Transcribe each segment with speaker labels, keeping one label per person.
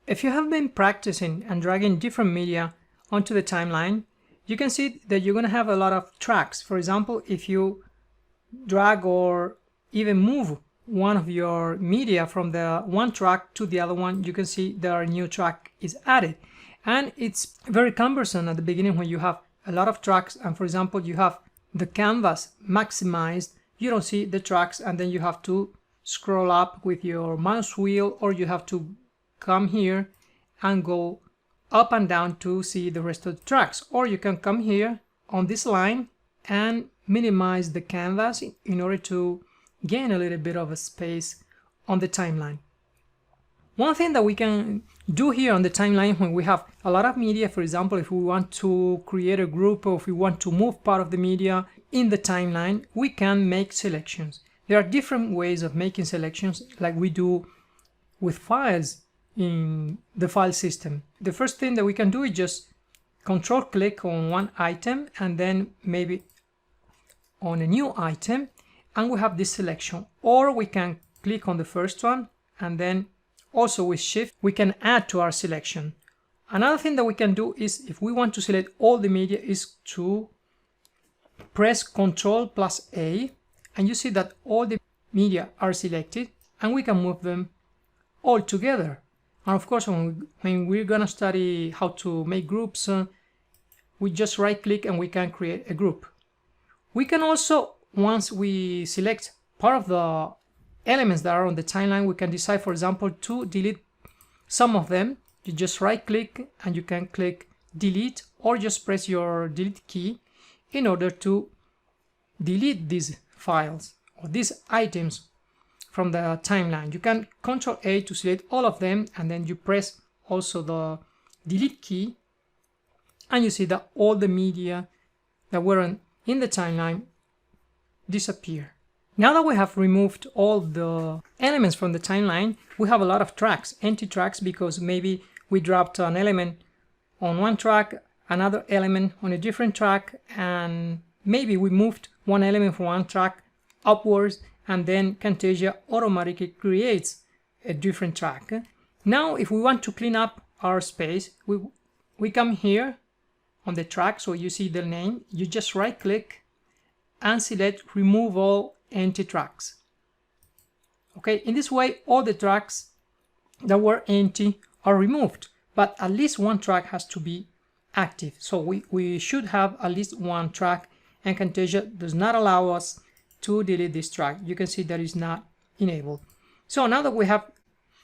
Speaker 1: If you have been practicing and dragging different media onto the timeline, you can see that you're going to have a lot of tracks. For example, if you drag or even move one of your media from the one track to the other one, you can see there a new track is added. And it's very cumbersome at the beginning when you have a lot of tracks and, for example, you have the canvas maximized, you don't see the tracks, and then you have to scroll up with your mouse wheel, or you have to come here and go up and down to see the rest of the tracks. Or you can come here on this line and minimize the canvas in order to gain a little bit of a space on the timeline. One thing that we can do here on the timeline when we have a lot of media, for example, if we want to create a group or if we want to move part of the media in the timeline, we can make selections. There are different ways of making selections like we do with files in the file system. The first thing that we can do is just Ctrl+click on one item and then maybe on a new item, and we have this selection. Or we can click on the first one and then also with Shift we can add to our selection. Another thing that we can do is if we want to select all the media is to press Ctrl+A, and you see that all the media are selected and we can move them all together. And of course, when we're gonna study how to make groups, we just right click and we can create a group. We can also, once we select part of the elements that are on the timeline, we can decide, for example, to delete some of them. You just right click and you can click delete, or just press your delete key in order to delete these files or these items from the timeline. You can Ctrl+A to select all of them, and then you press also the delete key, and you see that all the media that were in the timeline disappear. Now that we have removed all the elements from the timeline, we have a lot of tracks, empty tracks, because maybe we dropped an element on one track, another element on a different track, and maybe we moved one element from one track upwards, and then Camtasia automatically creates a different track. Now if we want to clean up our space, we come here on the track, so you see the name, you just right click and select remove all empty tracks. Okay, in this way all the tracks that were empty are removed, but at least one track has to be active. So we should have at least one track, and Camtasia does not allow us to delete this track. You can see that is not enabled. So now that we have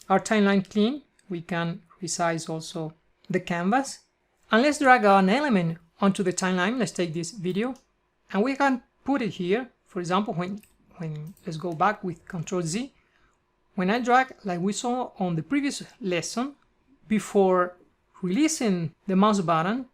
Speaker 1: our timeline clean, we can resize also the canvas, and let's drag an element onto the timeline. Let's take this video and we can put it here. For example, when let's go back with Ctrl+Z. When I drag, like we saw on the previous lesson, before releasing the mouse button,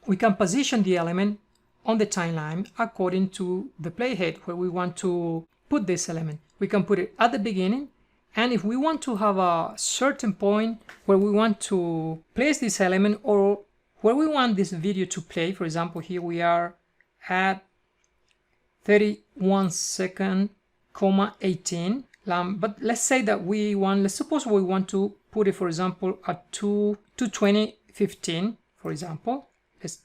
Speaker 1: we can position the element on the timeline according to the playhead where we want to put this element. We can put it at the beginning, and if we want to have a certain point where we want to place this element or where we want this video to play, for example, here we are at 31 second, 18, but let's say that let's suppose we want to put it, for example, at 2:20:15, for example. Let's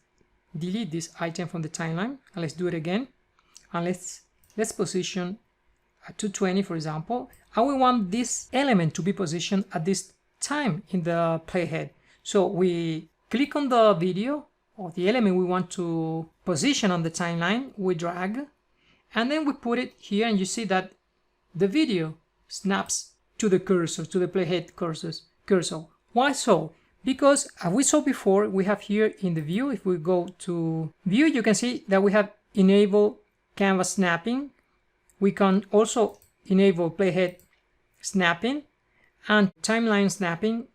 Speaker 1: delete this item from the timeline and let's do it again, and let's position at 2:20, for example, and we want this element to be positioned at this time in the playhead. So we click on the video or the element we want to position on the timeline, we drag, and then we put it here, and you see that the video snaps to the cursor, to the playhead cursor. Why so? Because as we saw before, we have here in the view, if we go to view, you can see that we have enabled canvas snapping. We can also enable playhead snapping and timeline snapping.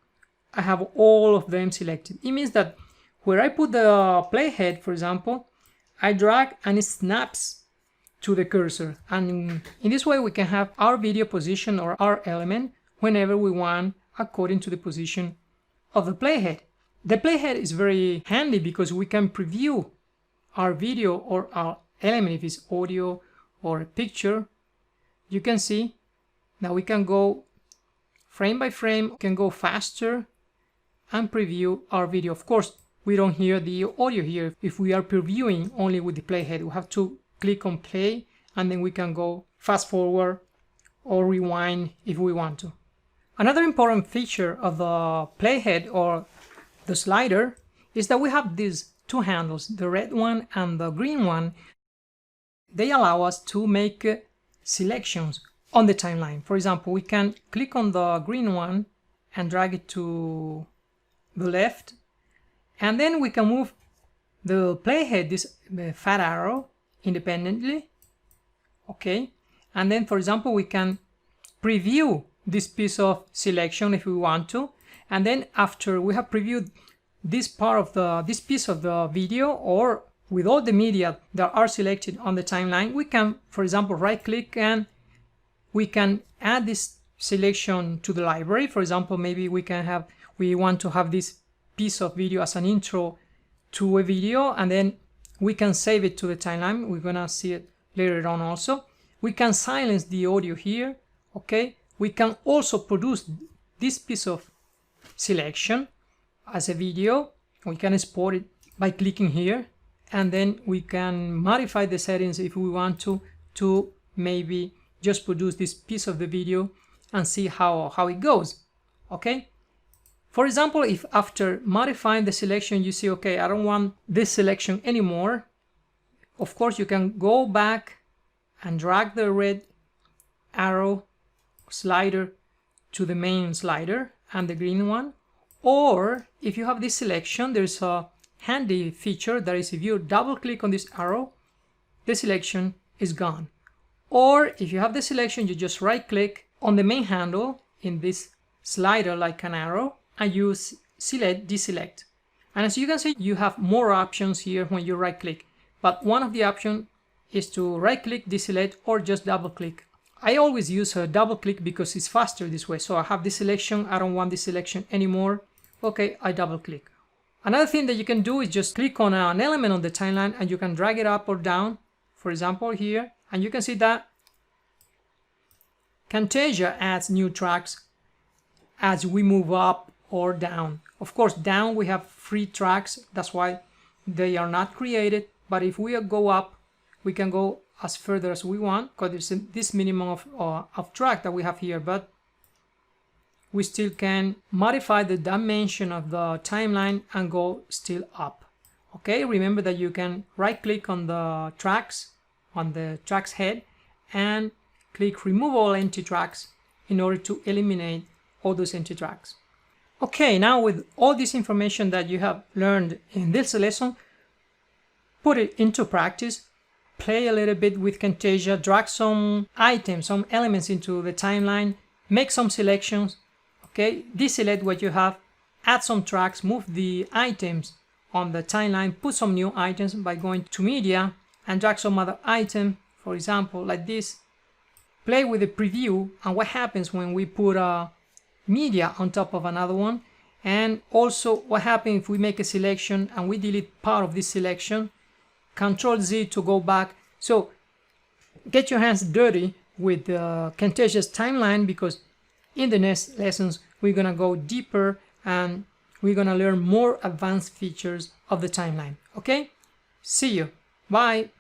Speaker 1: I have all of them selected. It means that where I put the playhead, for example, I drag and it snaps to the cursor, and in this way we can have our video position or our element whenever we want according to the position of the playhead. The playhead is very handy because we can preview our video or our element if it's audio or a picture. You can see that we can go frame by frame, we can go faster and preview our video. Of course, we don't hear the audio here. If we are previewing only with the playhead, we have to click on play, and then we can go fast forward or rewind if we want to. Another important feature of the playhead or the slider is that we have these two handles, the red one and the green one. They allow us to make selections on the timeline. For example, we can click on the green one and drag it to the left, and then we can move the playhead, this fat arrow, independently. Okay, and then for example we can preview this piece of selection if we want to, and then after we have previewed this part of this piece of the video, or with all the media that are selected on the timeline, we can, for example, right click and we can add this selection to the library. For example, maybe we want to have this piece of video as an intro to a video, and then we can save it to the timeline. We're gonna see it later on also. We can silence the audio here. Okay, we can also produce this piece of selection as a video. We can export it by clicking here, and then we can modify the settings if we want to maybe just produce this piece of the video and see how it goes. Okay, for example, if after modifying the selection you see, okay, I don't want this selection anymore, of course you can go back and drag the red arrow slider to the main slider and the green one. Or if you have this selection, there's a handy feature that is if you double click on this arrow, the selection is gone. Or if you have the selection, you just right click on the main handle in this slider like an arrow, and you select deselect. And as you can see, you have more options here when you right click, but one of the options is to right click, deselect, or just double click. I always use a double click because it's faster this way. So I have this selection, I don't want this selection anymore. Okay, I double click. Another thing that you can do is just click on an element on the timeline and you can drag it up or down, for example here, and you can see that Camtasia adds new tracks as we move up or down. Of course, down we have free tracks, that's why they are not created, but if we go up, we can go as further as we want because there's this minimum of track that we have here, but we still can modify the dimension of the timeline and go still up. Okay, remember that you can right click on the tracks, on the track's head, and click remove all empty tracks in order to eliminate all those empty tracks. Okay, now with all this information that you have learned in this lesson, put it into practice. Play a little bit with Camtasia, drag some items, some elements into the timeline, make some selections, okay, deselect what you have, add some tracks, move the items on the timeline, put some new items by going to media and drag some other item, for example, like this. Play with the preview and what happens when we put a media on top of another one, and also what happens if we make a selection and we delete part of this selection. Ctrl+Z to go back. So get your hands dirty with Camtasia's timeline, because in the next lessons we're gonna go deeper and we're gonna learn more advanced features of the timeline. Okay, see you, bye.